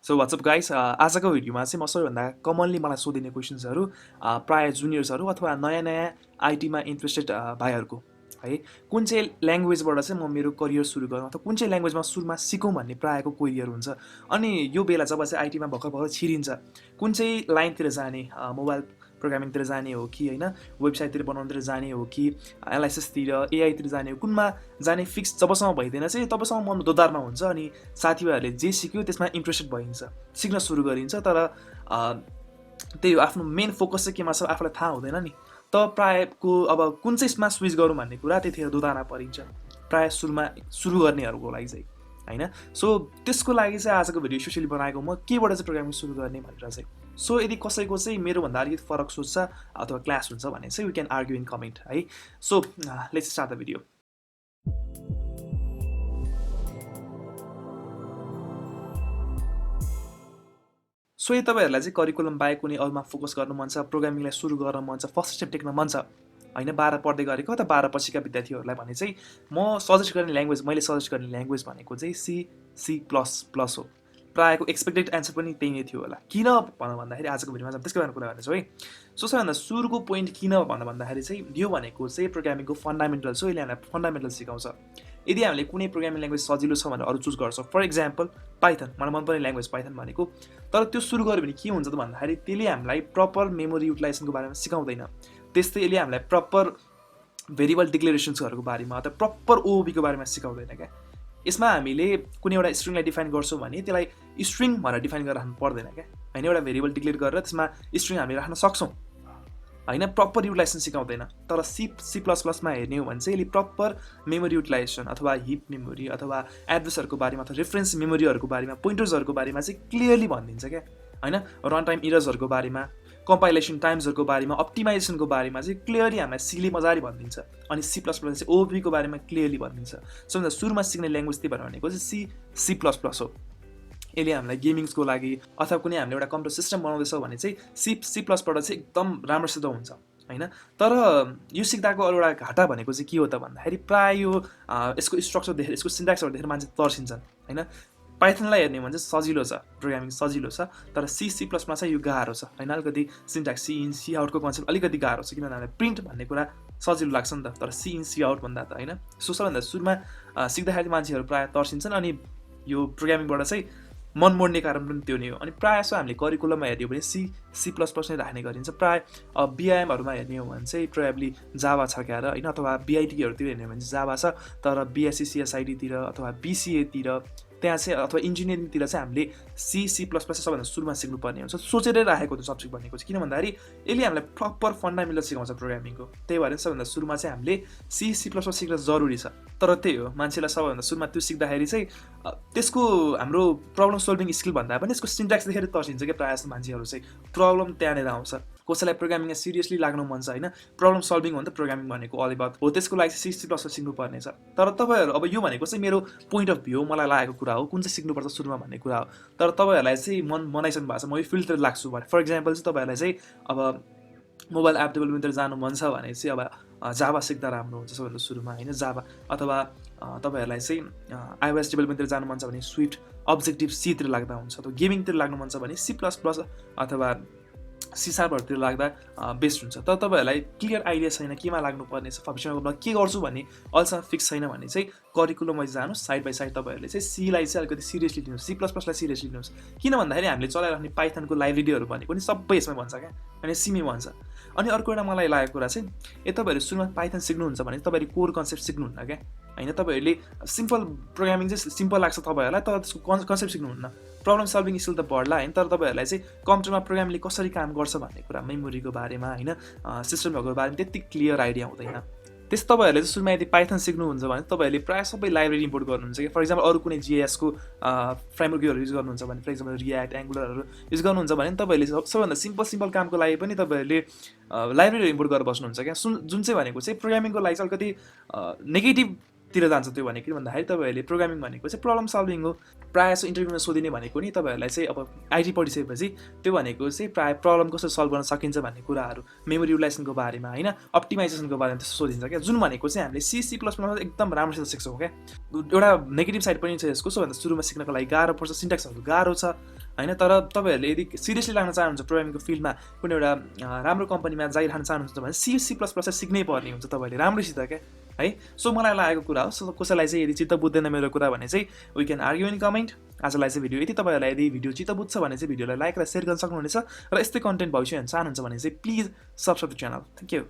So WhatsApp guys, आजको भिडियोमा चाहिँ म सबैभन्दा कमनली मलाई सोधिने क्वेसन्सहरू प्रायः जुनियर्सहरू अथवा नयाँ नयाँ आइटीमा इन्ट्रेस्टेड भाइहरूको है, कुन चाहिँ ल्याङ्ग्वेजबाट चाहिँ म मेरो करियर सुरु गरौँ अथवा कुन चाहिँ ल्याङ्ग्वेजमा सुरुमा सिकौँ भन्ने प्रायःको क्वेरियर हुन्छ। अनि यो बेला जब चाहिँ आइटीमा भर्खर भर्खर छिरिन्छ, कुन चाहिँ लाइनतिर जाने, मोबाइल प्रोग्रामिङतिर जाने हो कि होइन, वेबसाइटतिर बनाउनुतिर जाने हो कि एनालाइसिसतिर, एआईतिर जाने हो, कुनमा जाने फिक्स जबसम्म भइदिएन चाहिँ तबसम्म मन दोधारमा हुन्छ। अनि साथीभाइहरूले जे सिक्यो त्यसमा इन्ट्रेस्टेड भइन्छ, सिक्न सुरु गरिन्छ। तर त्यही हो, आफ्नो मेन फोकस चाहिँ केमा छ आफूलाई थाहा हुँदैन नि। त प्रायःको अब कुन चाहिँमा स्विच गरौँ भन्ने कुरा त्यतिखेर दोधारमा परिन्छ, प्रायः सुरु गर्नेहरूको लागि चाहिँ होइन। सो त्यसको लागि चाहिँ आजको भिडियो स्पेसली बनाएको म केबाट चाहिँ प्रोग्रामिङ सुरु गर्ने भनेर चाहिँ। सो यदि कसैको चाहिँ मेरोभन्दा अलिकति फरक सोच्छ अथवा क्लास हुन्छ भने चाहिँ we can argue in comment है। So let's start the video. So यदि तपाईँहरूलाई चाहिँ करिकुलम बाहेक कुनै अरूमा फोकस गर्नु मन छ, प्रोग्रामिङलाई सुरु गर्न मन छ, फर्स्ट स्टेप टेक्न मन छ होइन, 12 पढ्दै गरेको अथवा 12 पछिका विद्यार्थीहरूलाई भने चाहिँ म सजेस्ट गर्ने ल्याङ्ग्वेज, मैले सजेस्ट गर्ने ल्याङ्ग्वेज भनेको चाहिँ C++ हो। प्रायःको एक्सपेक्टेड एन्सर पनि त्यही नै थियो होला। किन भन्दाखेरि आजको भिडियोमा चाहिँ त्यसकै बारेमा कुरा गर्नेछु है। सो सबैभन्दा सुरुको पोइन्ट किन भन्दाखेरि चाहिँ यो भनेको चाहिँ प्रोग्रामिङको फन्डामेन्टल्स हो। यसले हामीलाई फन्डामेन्टल सिकाउँछ। यदि हामीले कुनै प्रोग्रामिङ ल्याङ्ग्वेज सजिलो छ भनेर अरू चुज गर्छौँ, फर इक्जाम्पल पाइथन, मलाई मनपर्ने ल्याङ्ग्वेज पाइथन भनेको, तर त्यो सुरु गऱ्यो भने के हुन्छ त भन्दाखेरि त्यसले हामीलाई प्रपर मेमोरी युटिलाइजेसनको बारेमा सिकाउँदैन। त्यस्तै यसले हामीलाई प्रपर भेरिएबल डिक्लेरेसन्सहरूको बारेमा अथवा प्रपर ओओबीको बारेमा सिकाउँदैन क्या। यसमा हामीले कुनै एउटा स्ट्रिङलाई डिफाइन गर्छौँ भने त्यसलाई स्ट्रिङ भनेर डिफाइन गरेर राख्नु पर्दैन क्या होइन। एउटा भेरिएबल डिक्लेयर गरेर त्यसमा स्ट्रिङ हामीले राख्न सक्छौँ होइन, प्रपर युटिलाइजेसन सिकाउँदैन। तर C++मा हेर्ने हो भने चाहिँ यसले प्रपर मेमोरी युटिलाइजेसन अथवा हिप मेमोरी अथवा एड्रेसहरूको बारेमा अथवा रेफरेन्स मेमोरीहरूको बारेमा, पोइन्टर्सहरूको बारेमा चाहिँ क्लियरली भनिदिन्छ क्या होइन। रन टाइम इरर्सहरूको बारेमा, कम्पाइलेसन टाइम्सहरूको बारेमा, अप्टिमाइजेसनको बारेमा चाहिँ क्लियरली हामीलाई सीले मजाले भनिदिन्छ। अनि C++ चाहिँ ओओबीको बारेमा क्लियरली भनिदिन्छ। सबभन्दा सुरुमा सिक्ने ल्याङ्ग्वेज त्यही भनेको चाहिँ C++ हो। यसले हामीलाई गेमिङ्सको लागि अथवा कुनै हामीले एउटा कम्प्युटर सिस्टम बनाउँदैछौँ भने चाहिँ C++बाट चाहिँ एकदम राम्रोसित हुन्छ होइन। तर यो सिक्दाको अरू एउटा घाटा भनेको चाहिँ के हो त भन्दाखेरि प्रायः यो यसको स्ट्रक्चर देखेर, यसको सिन्ट्याक्सहरू देखेर मान्छे तर्सिन्छन् होइन। पाइथनलाई हेर्ने भने चाहिँ सजिलो छ, प्रोग्रामिङ सजिलो छ, तर C++मा चाहिँ यो गाह्रो छ होइन। अलिकति सिन्ट्याक्स सी इन सी आउटको कन्सेप्ट अलिकति गाह्रो छ, किनभने हामीलाई प्रिन्ट भन्ने कुरा सजिलो लाग्छ नि त, तर सी इन सी आउट भन्दा त होइन। सो सबभन्दा सुरुमा सिक्दाखेरि मान्छेहरू प्रायः तर्सिन्छन्। अनि यो प्रोग्रामिङबाट चाहिँ मन मोड्ने कारण पनि त्यो नै हो। अनि प्रायः जस्तो हामीले करिकुलममा हेर्ने हो भने C++ नै राख्ने गरिन्छ। प्रायः बिआइएमहरूमा हेर्ने हो भने चाहिँ प्रोबेबली जावा छ क्यार होइन, अथवा बिआइटीहरूतिर हेर्ने हो भने चाहिँ जावा छ। तर बिएससी सिएसआइडीतिर अथवा बिसिएतिर त्यहाँ चाहिँ अथवा इन्जिनियरिङतिर चाहिँ हामीले C++ सबभन्दा सुरुमा सिक्नुपर्ने हुन्छ। सोचेरै राखेको त्यो सब्जेक्ट भनेको चाहिँ, किन भन्दाखेरि यसले हामीलाई प्रपर फन्डामेन्टल सिकाउँछ प्रोग्रामिङको। त्यही भएर सबभन्दा सुरुमा चाहिँ हामीले C++ सिक्न जरुरी छ। तर त्यही हो, मान्छेलाई सबभन्दा सुरुमा त्यो सिक्दाखेरि चाहिँ त्यसको हाम्रो प्रब्लम सोल्भिङ स्किल भन्दा पनि यसको सिन्ट्याक्स देखेर तर्सिन्छ क्या प्रायः जस्तो मान्छेहरू चाहिँ। प्रब्लम त्यहाँनिर आउँछ। कसैलाई प्रोग्रामिङमा सिरियसली लाग्नु मन छ होइन, प्रब्लम सल्भिङ हो नि त प्रोग्रामिङ भनेको अल अबाउट हो। त्यसको लागि चाहिँ C++ सिक्नुपर्ने छ। तर तपाईँहरू, अब यो भनेको चाहिँ मेरो पोइन्ट अफ भ्यू, मलाई लागेको कुरा हो, कुन चाहिँ सिक्नुपर्छ सुरुमा भन्ने कुरा हो। तर तपाईँहरूलाई चाहिँ मनाइसक्नु भएको छ म यो फिल्डतिर लाग्छु भने, फर इक्जाम्पल चाहिँ तपाईँहरूलाई चाहिँ अब मोबाइल एप डेभलपमेन्टतिर जानु मन छ भने चाहिँ अब जावा सिक्दा राम्रो हुन्छ सबभन्दा सुरुमा होइन, जावा। अथवा तपाईँहरूलाई चाहिँ आइओएस डेभलपमेन्टतिर जानु मन छ भने स्विफ्ट, अब्जेक्टिभ सीतिर लाग्दा हुन्छ। अथवा गेमिङतिर लाग्नु मन छ भने C++ अथवा C#हरूतिर लाग्दा बेस्ट हुन्छ। तर तपाईँहरूलाई क्लियर आइडिया छैन केमा लाग्नुपर्ने छ, भविष्यमा के गर्छु भन्ने अहिलेसम्म फिक्स छैन भने चाहिँ करिकुलम वाइज जानुहोस्। साइड बाई साइड तपाईँहरूले चाहिँ सीलाई चाहिँ अलिकति सिरियसली लिनुहोस्, C++लाई सिरियसली लिनुहोस्। किन भन्दाखेरि हामीले चलाइराख्ने पाइथनको लाइब्रेरीहरू भनेको नि सबै यसमै भन्छ क्या, अनि सीमै भन्छ। अनि अर्को एउटा मलाई लागेको कुरा चाहिँ, तपाईँहरू सुरुमा पाइथन सिक्नुहुन्छ भने तपाईँहरूले कोर कन्सेप्ट सिक्नुहुन्न क्या होइन। तपाईँहरूले सिम्पल प्रोग्रामिङ चाहिँ सिम्पल लाग्छ तपाईँहरूलाई, तर त्यसको कन्सेप्ट सिक्नुहुन्न। प्रब्लम सल्भिङ स्किल त बढ्ला होइन, तर तपाईँहरूलाई चाहिँ कम्प्युटरमा प्रोग्रामिङले कसरी काम गर्छ भन्ने कुरा, मेमोरीको बारेमा होइन, सिस्टमहरूको बारेमा त्यति क्लियर आइडिया हुँदैन। त्यस तपाईँहरूले चाहिँ सुरुमा यदि पाइथन सिक्नुहुन्छ भने तपाईँहरूले प्रायः सबै लाइब्रेरी इम्पोर्ट गर्नुहुन्छ कि, फर इक्जाम्पल अरू कुनै जिएसको फ्रेमवर्कहरू युज गर्नुहुन्छ भने, फर इक्जाम्पल रियाक्ट, एङ्गुलरहरू युज गर्नुहुन्छ भने तपाईँहरूले सबैभन्दा सिम्पल कामको लागि पनि तपाईँहरूले लाइब्रेरी इम्पोर्ट गरेर बस्नुहुन्छ क्या। जुन चाहिँ भनेको चाहिँ प्रोग्रामिङको लागि चाहिँ अलिकति नेगेटिभतिर जान्छ। त्यो भनेको के भन्दाखेरि तपाईँहरूले प्रोग्रामिङ भनेको चाहिँ प्रब्लम सल्भिङ हो। प्रायः जस्तो इन्टरभ्यूमा सोधिने भनेको नि तपाईँहरूलाई चाहिँ अब आइटी पढिसकेपछि त्यो भनेको चाहिँ प्रायः प्रब्लम कसरी सल्भ गर्न सकिन्छ भन्ने कुराहरू, मेमोरी युटिलाइजेसनको बारेमा होइन, अप्टिमाइजेसनको बारेमा त्यस्तो सोधिन्छ क्या। जुन भनेको चाहिँ हामीले C++ एकदम राम्रोसित सिक्छौँ क्या। एउटा नेगेटिभ साइड पनि छ यसको, सबभन्दा सुरुमा सिक्नको लागि गाह्रो पर्छ, सिन्ट्याक्सहरू गाह्रो छ होइन। तर तपाईँहरूले यदि सिरियसली लाग्न चाहनुहुन्छ प्रोग्रामिङको फिल्डमा, कुनै एउटा राम्रो कम्पनीमा जाइरहन चाहनुहुन्छ भने C++ चाहिँ सिक्नै पर्ने हुन्छ तपाईँहरूले राम्रोसित क्या है। सो मलाई लागेको कुरा हो। सो कसैलाई चाहिँ यदि चित्त बुझ्दैन मेरो कुरा भने चाहिँ we can argue in comment. आजलाई चाहिँ भिडियो यति। तपाईँहरूलाई यदि भिडियो चित्त बुझ्छ भने चाहिँ भिडियोलाई लाइक र सेयर गर्न सक्नुहुनेछ, र यस्तै कन्टेन्ट भविष्यमा हेर्न चाहनुहुन्छ भने चाहिँ please subscribe the channel. Thank you.